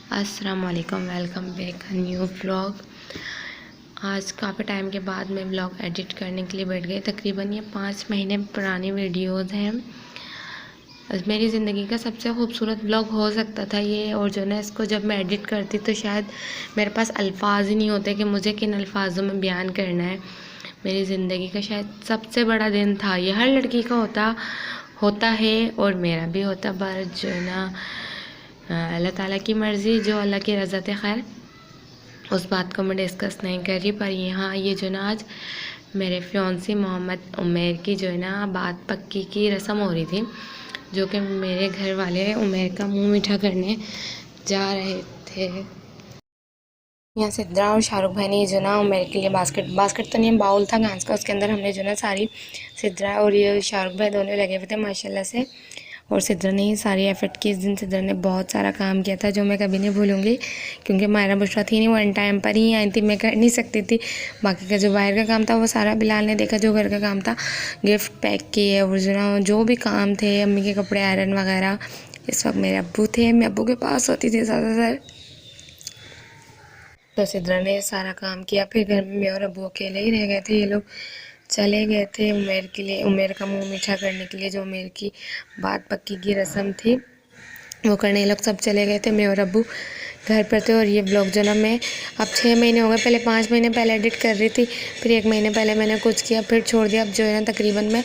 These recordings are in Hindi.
अस्सलाम वालेकुम, welcome back a new vlog. आज काफ़ी टाइम के बाद मैं व्लॉग एडिट करने के लिए बैठ गई। तकरीबन ये 5 महीने पुरानी वीडियोज़ हैं। मेरी ज़िंदगी का सबसे खूबसूरत व्लॉग हो सकता था ये। और जो ना इसको जब मैं एडिट करती तो शायद मेरे पास अल्फाज ही नहीं होते कि मुझे किन अल्फाजों में बयान करना है। मेरी ज़िंदगी का शायद सबसे बड़ा दिन था ये। हर लड़की का होता है और मेरा भी होता, पर जो है ना अल्लाह ताला की मर्ज़ी, जो अल्लाह की रज़ा है। खैर, उस बात को मैं डिस्कस नहीं कर रही। पर यहाँ ये जो ना आज मेरे फियांसी मोहम्मद उमेर की जो है ना बात पक्की की रस्म हो रही थी, जो कि मेरे घर वाले उमेर का मुंह मीठा करने जा रहे थे। यहाँ सिद्रा और शाहरुख भाई ने जो ना उमेर के लिए बास्केट तो नहीं, बाउल था घास का, उसके अंदर हमने जो ना सारी सिद्रा और ये शाहरुख भाई दोनों लगे हुए थे माशाल्लाह से। और सिद्रा ने ही सारी एफर्ट की। इस दिन सिद्रा ने बहुत सारा काम किया था जो मैं कभी नहीं भूलूंगी, क्योंकि मायरा बुशरा थी नहीं, वो वन टाइम पर ही आई थी, मैं कर नहीं सकती थी। बाकी का जो बाहर का काम था वो सारा बिलाल ने देखा। जो घर का काम था, गिफ्ट पैक किए और जो भी काम थे, अम्मी के कपड़े आयरन वगैरह, इस वक्त मेरे अब्बू थे, मैं अब्बू के पास होती थी ज़्यादातर। तो सिद्रा ने सारा काम किया। फिर घर में मैं और अब्बू अकेले ही रह गए थे। ये लोग चले गए थे उमेर के लिए, उमेर का मुंह मीठा करने के लिए। जो उमेर की बात पक्की की रस्म थी वो करने ये लोग सब चले गए थे। मैं और अब्बू घर पर थे। और ये ब्लॉग जो ना मैं अब 6 महीने हो गए, पहले 5 महीने पहले एडिट कर रही थी, फिर 1 महीने पहले मैंने कुछ किया, फिर छोड़ दिया। अब जो है ना तकरीबन मैं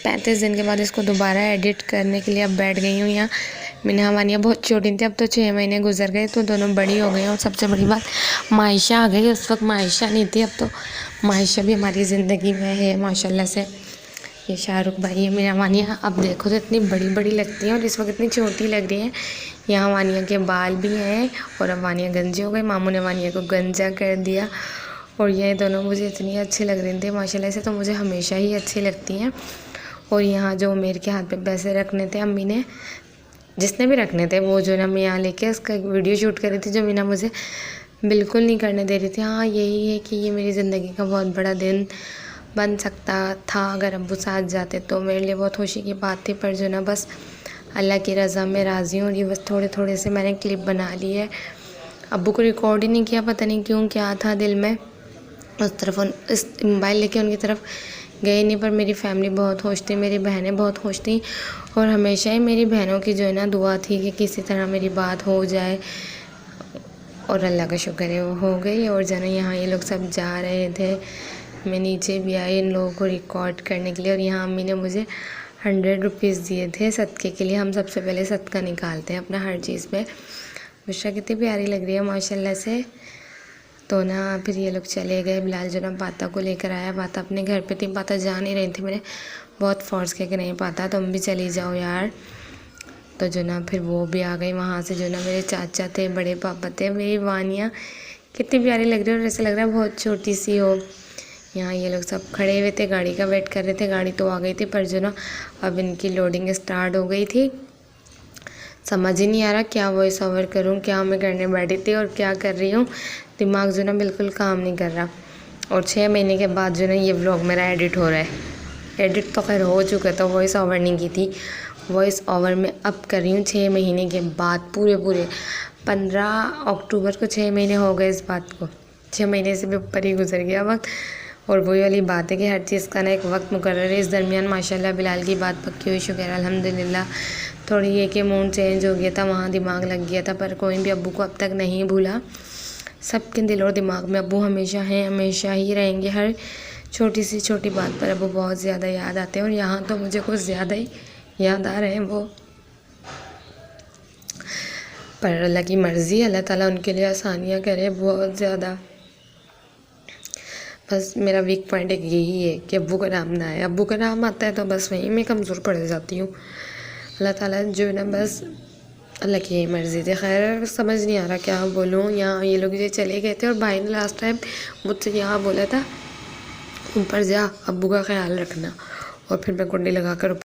35 दिन के बाद इसको दोबारा एडिट करने के लिए अब बैठ गई हूँ। यहाँ मीना वानिया बहुत छोटी थी, अब तो 6 महीने गुजर गए तो दोनों बड़ी हो गई। और सबसे बड़ी बात, मायशा आ गई। उस वक्त मायशा नहीं थी, अब तो मायशा भी हमारी ज़िंदगी में है माशाल्लाह से। ये शाहरुख भाई है, मीना वानिया अब देखो तो इतनी बड़ी बड़ी लगती हैं और इस वक्त इतनी छोटी लग रही हैं। यहाँ वानिया के बाल भी हैं और अब वानिया गंजी हो गई। मामू ने वानिया को गंजा कर दिया। और ये दोनों मुझे इतनी अच्छी लग रही थी माशाल्लाह से, तो मुझे हमेशा ही अच्छी लगती हैं। और यहाँ जो मेरे के हाथ पे पैसे रखने थे अम्मी ने, जिसने भी रखने थे, वो जो ना मैं यहाँ लेके उसका वीडियो शूट कर रही थी, जो मीना मुझे बिल्कुल नहीं करने दे रही थी। हाँ, यही है कि ये मेरी ज़िंदगी का बहुत बड़ा दिन बन सकता था अगर अब्बू साथ जाते, तो मेरे लिए बहुत खुशी की बात थी। पर जो ना बस अल्लाह की रज़ा में राज़ी हूँ। और ये बस थोड़े थोड़े से मैंने क्लिप बना ली है। अब्बू को रिकॉर्ड ही नहीं किया, पता नहीं क्यों, क्या था दिल में, उस तरफ इस मोबाइल लेके उनकी तरफ गए नहीं। पर मेरी फैमिली बहुत खुश थी, मेरी बहनें बहुत खुश थी। और हमेशा ही मेरी बहनों की जो है ना दुआ थी कि किसी तरह मेरी बात हो जाए, और अल्लाह का शुक्र है वो हो गई। और जो ना यहाँ ये लोग सब जा रहे थे, मैं नीचे भी आई इन लोगों को रिकॉर्ड करने के लिए। और यहाँ अम्मी ने मुझे 100 रुपीज़ दिए थे सदक़े के लिए। हम सबसे पहले सदका निकालते हैं अपना हर चीज़ पे। बुशरा कितनी प्यारी लग रही है माशाल्लाह से। तो ना फिर ये लोग चले गए। बिलाल जो ना पाता को लेकर आया, पाता अपने घर पे थी, पाता जा नहीं रही थी। मैंने बहुत फोर्स किया कि नहीं पाता तुम भी चली जाओ यार। तो जो ना फिर वो भी आ गई वहाँ से। जो ना मेरे चाचा थे, बड़े पापा थे, मेरी वानिया कितनी प्यारी लग रही है और ऐसा लग रहा है बहुत छोटी सी हो। यहाँ ये लोग सब खड़े हुए थे, गाड़ी का वेट कर रहे थे। गाड़ी तो आ गई थी, पर जो ना अब इनकी लोडिंग स्टार्ट हो गई थी। समझ ही नहीं आ रहा क्या वॉइस ओवर करूँ, क्या मैं करने बैठी थी और क्या कर रही हूँ। दिमाग जो ना बिल्कुल काम नहीं कर रहा। और 6 महीने के बाद जो ना ये व्लॉग मेरा एडिट हो रहा है। एडिट तो खैर हो चुका था, वॉइस ओवर नहीं की थी। वॉइस ओवर में अब कर रही हूँ 6 महीने के बाद। पूरे 15 अक्टूबर को 6 महीने हो गए इस बात को। 6 महीने से भी ऊपर ही गुजर गया वक्त। और वही वाली बात है कि हर चीज़ का ना एक वक्त मुकर्रर है। इस दरमियान माशाल्लाह बिलाल की बात पक्की हुई, शुक्र अल्हम्दुलिल्लाह। थोड़ी ये कि मूड चेंज हो गया था, वहाँ दिमाग लग गया था, पर कोई भी अब्बू को अब तक नहीं भूला। सबके दिल और दिमाग में अब्बू हमेशा हैं, हमेशा ही रहेंगे। हर छोटी सी छोटी बात पर अब्बू बहुत ज़्यादा याद आते हैं। और यहाँ तो मुझे कुछ ज़्यादा ही याद आ रहे हैं वो। पर अल्लाह की मर्ज़ी, अल्लाह ताला उनके लिए आसानियाँ करे बहुत ज़्यादा। बस मेरा वीक पॉइंट एक यही है कि अब्बू का नाम ना आए। अब्बू का नाम आता है तो बस वहीं मैं कमज़ोर पड़ जाती हूँ। अल्लाह ताला जो है ना बस अल्लाह की यही मर्ज़ी थी। खैर समझ नहीं आ रहा क्या बोलूँ। यहाँ ये लोग ये चले गए थे और भाई ने लास्ट टाइम मुझसे यहाँ बोला था, ऊपर जा, अब्बू का ख्याल रखना। और फिर मैं कुंडी लगा कर